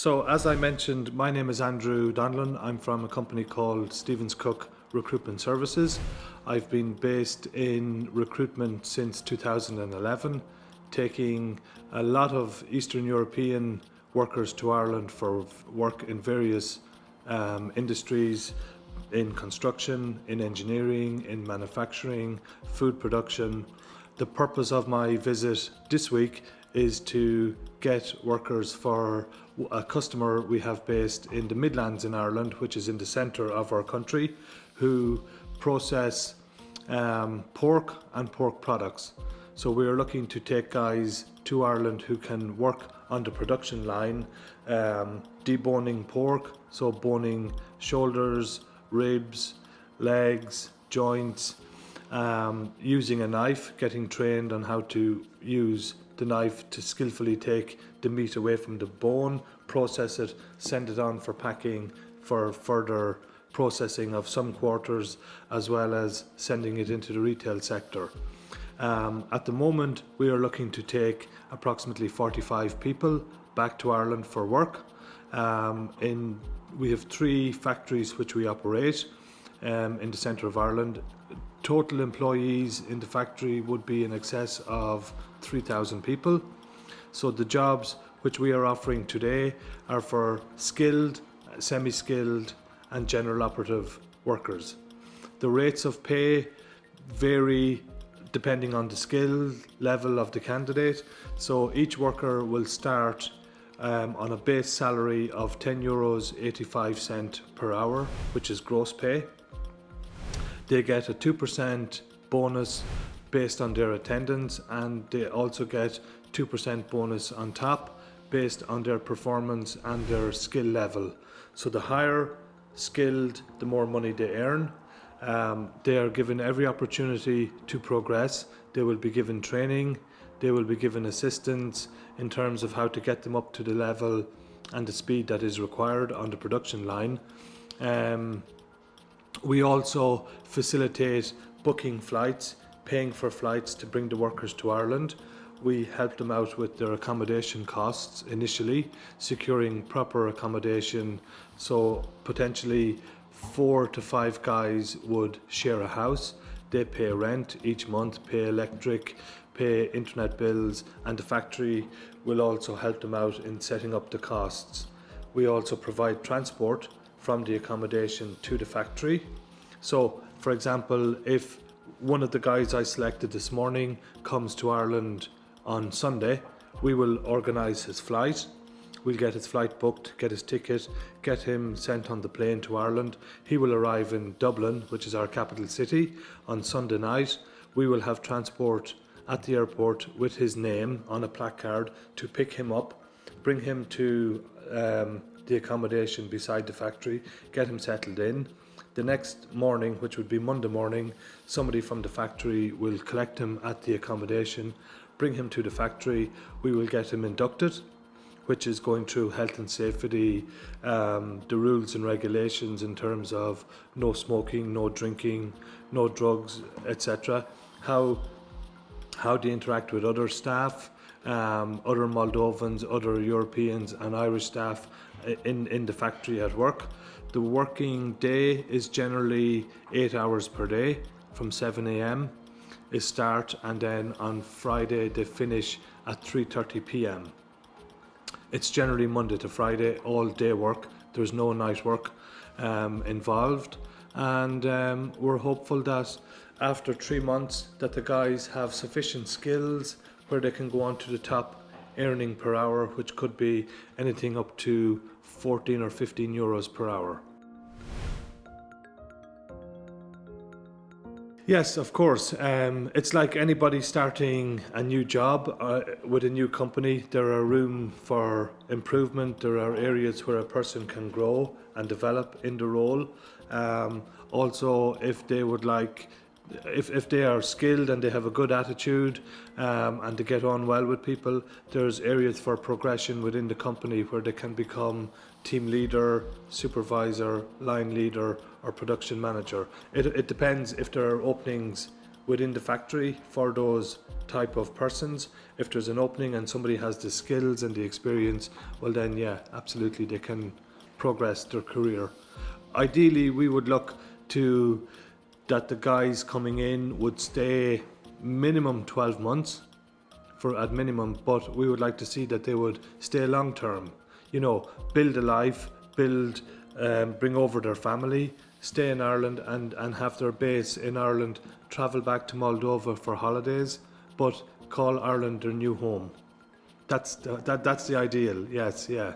So as I mentioned, my name is Andrew Donlon. I'm from a company called Stevens Cook Recruitment Services. I've been based in recruitment since 2011, taking a lot of Eastern European workers to Ireland for work in various industries, in construction, in engineering, in manufacturing, food production. The purpose of my visit this week is to get workers for a customer we have based in the Midlands in Ireland, which is in the centre of our country, who process pork and pork products. So we are looking to take guys to Ireland who can work on the production line, deboning pork, so boning shoulders, ribs, legs, joints, using a knife, getting trained on how to use the knife to skillfully take the meat away from the bone, process it, send it on for packing for further processing of some quarters, as well as sending it into the retail sector. At the moment, we are looking to take approximately 45 people back to Ireland for work. We have 3 factories which we operate in the centre of Ireland. Total employees in the factory would be in excess of 3,000 people. So the jobs which we are offering today are for skilled, semi-skilled and general operative workers. The rates of pay vary depending on the skill level of the candidate. So each worker will start on a base salary of €10.85 per hour, which is gross pay. They get a 2% bonus based on their attendance, and they also get 2% bonus on top based on their performance and their skill level. So the higher skilled, the more money they earn. They are given every opportunity to progress. They will be given training, they will be given assistance in terms of how to get them up to the level and the speed that is required on the production line. We also facilitate booking flights, paying for flights to bring the workers to Ireland. We help them out with their accommodation costs initially, securing proper accommodation. So potentially 4 to 5 guys would share a house. They pay rent each month, pay electric, pay internet bills, and the factory will also help them out in setting up the costs. We also provide transport from the accommodation to the factory. So, for example, if one of the guys I selected this morning comes to Ireland on Sunday, we will organise his flight. We'll get his flight booked, get his ticket, get him sent on the plane to Ireland. He will arrive in Dublin, which is our capital city, on Sunday night. We will have transport at the airport with his name on a placard to pick him up, bring him to the accommodation beside the factory, get him settled in. The next morning, which would be Monday morning, somebody from the factory will collect him at the accommodation, bring him to the factory. We will get him inducted, which is going through health and safety, the rules and regulations in terms of no smoking, no drinking, no drugs, etc. How they interact with other staff, other Moldovans, other Europeans and Irish staff in the factory at work. The working day is generally 8 hours per day from 7 a.m. is start, and then on Friday they finish at 3:30 p.m. It's generally Monday to Friday, all day work. There's no night work involved, and we're hopeful that after 3 months that the guys have sufficient skills where they can go on to the top earning per hour, which could be anything up to 14 or 15 euros per hour. Yes, of course. It's like anybody starting a new job with a new company. There are room for improvement. There are areas where a person can grow and develop in the role. Also, if they would like, if they are skilled and they have a good attitude and they get on well with people, there's areas for progression within the company where they can become team leader, supervisor, line leader or production manager. It depends if there are openings within the factory for those type of persons. If there's an opening and somebody has the skills and the experience, well then yeah, absolutely they can progress their career. Ideally, we would look to that the guys coming in would stay minimum 12 months at minimum, but we would like to see that they would stay long term. Build a life, bring over their family, stay in Ireland and have their base in Ireland, travel back to Moldova for holidays, but call Ireland their new home. That's the ideal. Yes, yeah.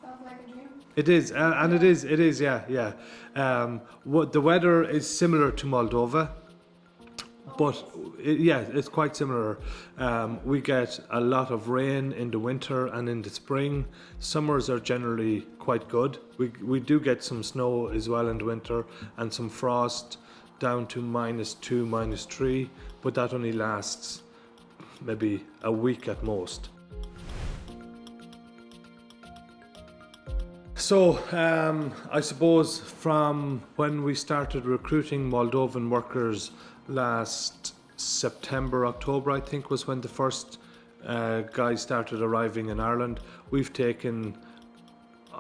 Sounds like a dream. It is, and it is, yeah. The weather is similar to Moldova, but it's quite similar. We get a lot of rain in the winter and in the spring. Summers are generally quite good. We do get some snow as well in the winter and some frost down to -2, -3, but that only lasts maybe a week at most. So I suppose from when we started recruiting Moldovan workers last September, October, I think was when the first guys started arriving in Ireland, we've taken,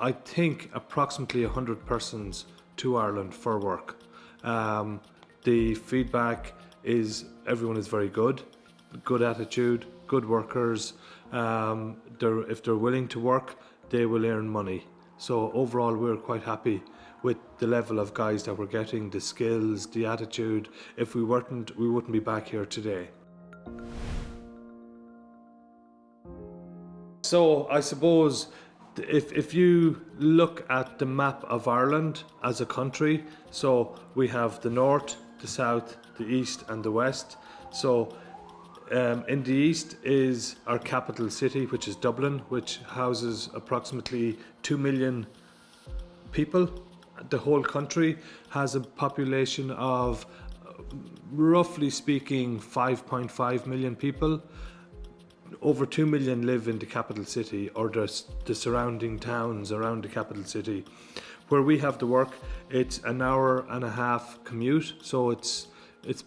I think, approximately 100 persons to Ireland for work. The feedback is everyone is very good attitude, good workers. If they're willing to work, they will earn money. So overall, we're quite happy with the level of guys that we're getting, the skills, the attitude. If we weren't, we wouldn't be back here today. So I suppose if you look at the map of Ireland as a country, so we have the north, the south, the east and the west. So in the east is our capital city, which is Dublin, which houses approximately 2 million people. The whole country has a population of, roughly speaking, 5.5 million people. Over 2 million live in the capital city or the surrounding towns around the capital city. Where we have the work, it's an hour and a half commute, so it's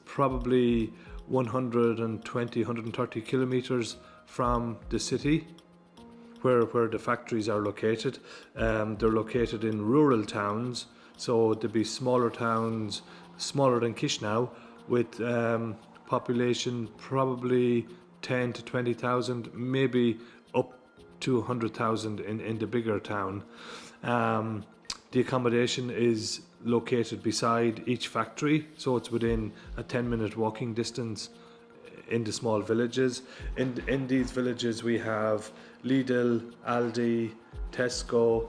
probably 130 kilometers from the city where the factories are located. They're located in rural towns, so there'd be smaller towns, smaller than Chisinau, with population probably 10 to 20,000, maybe up to 100,000 in the bigger town. The accommodation is located beside each factory, so it's within a 10-minute walking distance in the small villages. In these villages we have Lidl, Aldi, Tesco,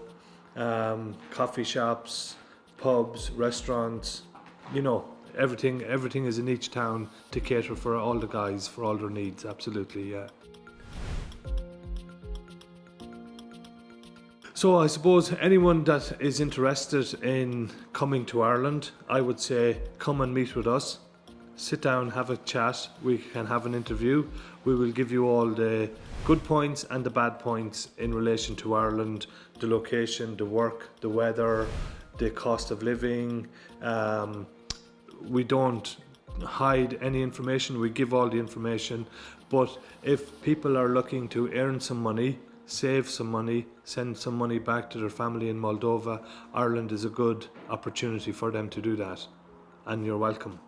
coffee shops, pubs, restaurants. Everything is in each town to cater for all the guys, for all their needs. Absolutely, yeah. So I suppose anyone that is interested in coming to Ireland, I would say come and meet with us. Sit down, have a chat, we can have an interview. We will give you all the good points and the bad points in relation to Ireland, the location, the work, the weather, the cost of living. We don't hide any information, we give all the information. But if people are looking to earn some money, save some money, send some money back to their family in Moldova, Ireland is a good opportunity for them to do that. And you're welcome.